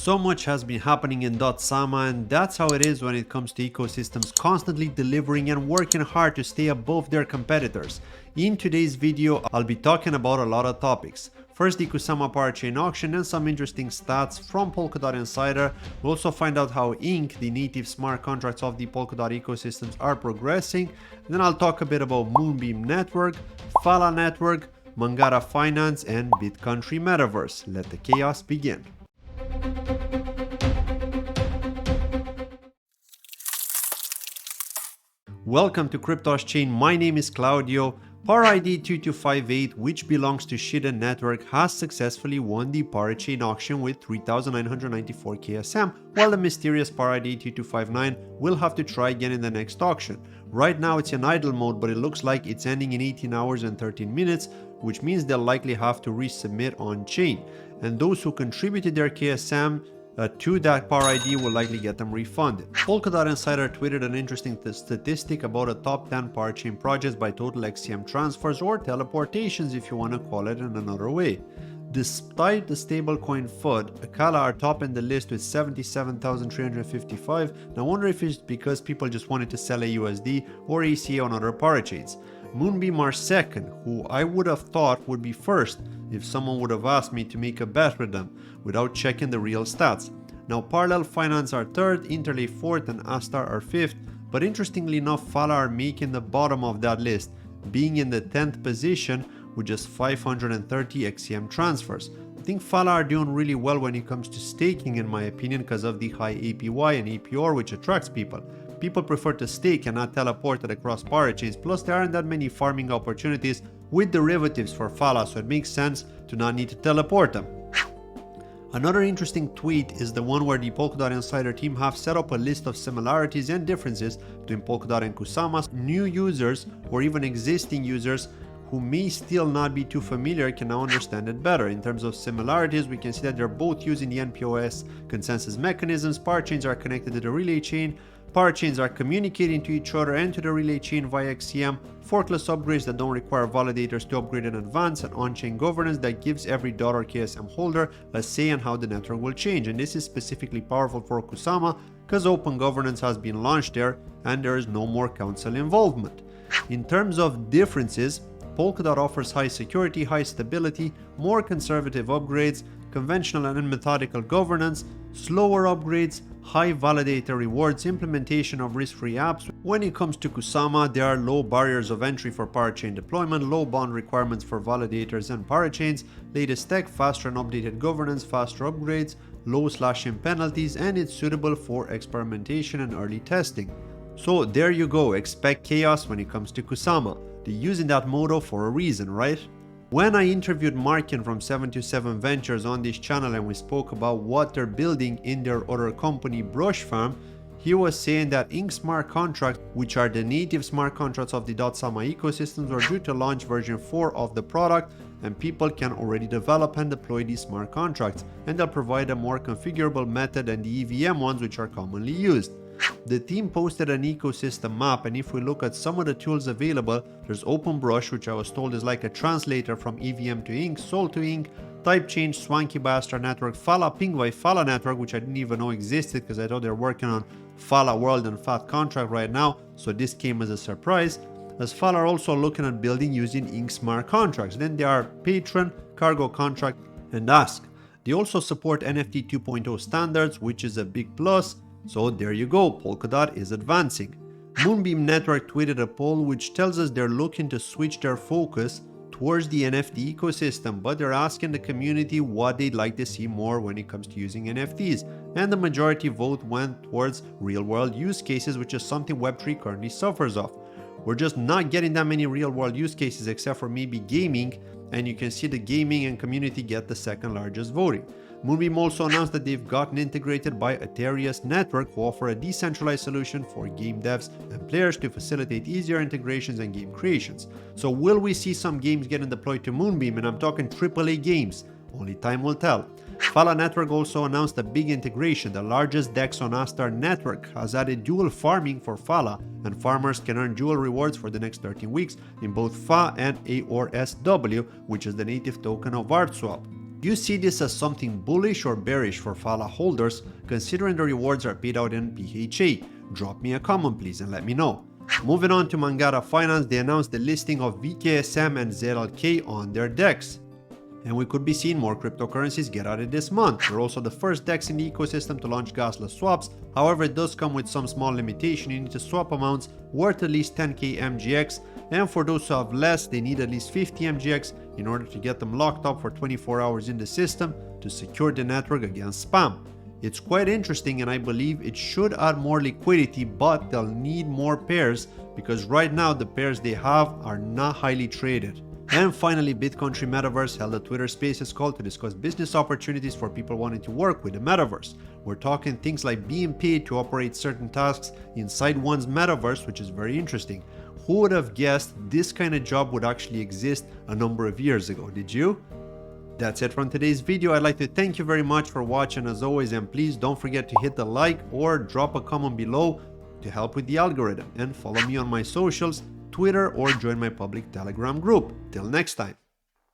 So much has been happening in Sama, and that's how it is when it comes to ecosystems constantly delivering and working hard to stay above their competitors. In today's video, I'll be talking about a lot of topics. First, the Kusama Parachain auction and some interesting stats from Polkadot Insider. We'll also find out how Inc., the native smart contracts of the Polkadot ecosystems, are progressing. And then I'll talk a bit about Moonbeam Network, Phala Network, Mangata Finance, and Bitcountry Metaverse. Let the chaos begin. Welcome to Cryptos Chain. My name is Claudio. Par ID 2258, which belongs to Shida Network, has successfully won the Parachain auction with 3,994 KSM, while the mysterious Par ID 2259 will have to try again in the next auction. Right now it's in idle mode, but it looks like it's ending in 18 hours and 13 minutes, which means they'll likely have to resubmit on chain. And those who contributed their KSM to that Par ID will likely get them refunded. Polkadot Insider tweeted an interesting statistic about a top 10 Parachain projects by total XCM transfers, or teleportations if you want to call it in another way. Despite the stablecoin FUD, Akala are top in the list with 77,355. And I wonder if it's because people just wanted to sell AUSD or ACA on other Parachains. Moonbeam are second, who I would have thought would be first if someone would have asked me to make a bet with them without checking the real stats. Now Parallel Finance are third, Interlay fourth, and Astar are fifth, but interestingly enough, Phala are making the bottom of that list, being in the 10th position with just 530 XCM transfers. I think Phala are doing really well when it comes to staking, in my opinion, because of the high APY and APR, which attracts people. People prefer to stake and not teleport it across Parachains, plus there aren't that many farming opportunities with derivatives for Phala, so it makes sense to not need to teleport them. Another interesting tweet is the one where the Polkadot Insider team have set up a list of similarities and differences between Polkadot and Kusama. New users or even existing users who may still not be too familiar can now understand it better. In terms of similarities, we can see that they're both using the NPOS consensus mechanisms. Parachains are connected to the relay chain. Parachains are communicating to each other and to the relay chain via XCM, forkless upgrades that don't require validators to upgrade in advance, and on-chain governance that gives every dollar KSM holder a say in how the network will change. And this is specifically powerful for Kusama because open governance has been launched there and there is no more council involvement. In terms of differences, Polkadot offers high security, high stability, more conservative upgrades, conventional and methodical governance, slower upgrades, high validator rewards, implementation of risk-free apps. When it comes to Kusama, there are low barriers of entry for Parachain deployment, low bond requirements for validators and Parachains, latest tech, faster and updated governance, faster upgrades, low slashing penalties, and it's suitable for experimentation and early testing. So there you go, expect chaos when it comes to Kusama. They're using that motto for a reason, right? When I interviewed Markin from 727 Ventures on this channel and we spoke about what they're building in their other company, Brush Farm, he was saying that Inc. smart contracts, which are the native smart contracts of the Sama ecosystems, are due to launch version 4 of the product, and people can already develop and deploy these smart contracts, and they'll provide a more configurable method than the EVM ones which are commonly used. The team posted an ecosystem map, and if we look at some of the tools available, there's OpenBrush, which I was told is like a translator from EVM to Inc, Sol to Inc, Type Change, Swanky by Astar Network, Phala Ping by Phala Network, which I didn't even know existed because I thought they're working on Phala World and Fat Contract right now, so this came as a surprise, as Phala are also looking at building using Inc smart contracts. Then there are Patron, Cargo Contract, and Ask. They also support NFT 2.0 standards, which is a big plus. So there you go, Polkadot is advancing. Moonbeam Network tweeted a poll which tells us they're looking to switch their focus towards the NFT ecosystem, but they're asking the community what they'd like to see more when it comes to using NFTs, and the majority vote went towards real-world use cases, which is something Web3 currently suffers of. We're just not getting that many real-world use cases except for maybe gaming, and you can see the gaming and community get the second largest voting. Moonbeam also announced that they've gotten integrated by Ethereum Network, who offer a decentralized solution for game devs and players to facilitate easier integrations and game creations. So will we see some games getting deployed to Moonbeam? And I'm talking AAA games. Only time will tell. Phala Network also announced a big integration. The largest DEX on Astar Network has added dual farming for Phala, and farmers can earn dual rewards for the next 13 weeks in both FA and AORSW, which is the native token of ArtSwap. Do you see this as something bullish or bearish for Phala holders, considering the rewards are paid out in PHA? Drop me a comment please and let me know. Moving on to Mangata Finance, they announced the listing of VKSM and ZLK on their DEX. And we could be seeing more cryptocurrencies get added this month. They're also the first DEX in the ecosystem to launch gasless swaps. However, it does come with some small limitation. You need to swap amounts worth at least 10k MGX, and for those who have less, they need at least 50 MGX in order to get them locked up for 24 hours in the system to secure the network against spam. It's quite interesting, and I believe it should add more liquidity, but they'll need more pairs because right now the pairs they have are not highly traded. And finally, Bitcountry Metaverse held a Twitter Spaces call to discuss business opportunities for people wanting to work with the Metaverse. We're talking things like being paid to operate certain tasks inside one's Metaverse, which is very interesting. Who would have guessed this kind of job would actually exist a number of years ago, did you? That's it from today's video. I'd like to thank you very much for watching as always, and please don't forget to hit the like or drop a comment below to help with the algorithm, and follow me on my socials, Twitter, or join my public Telegram group. Till next time.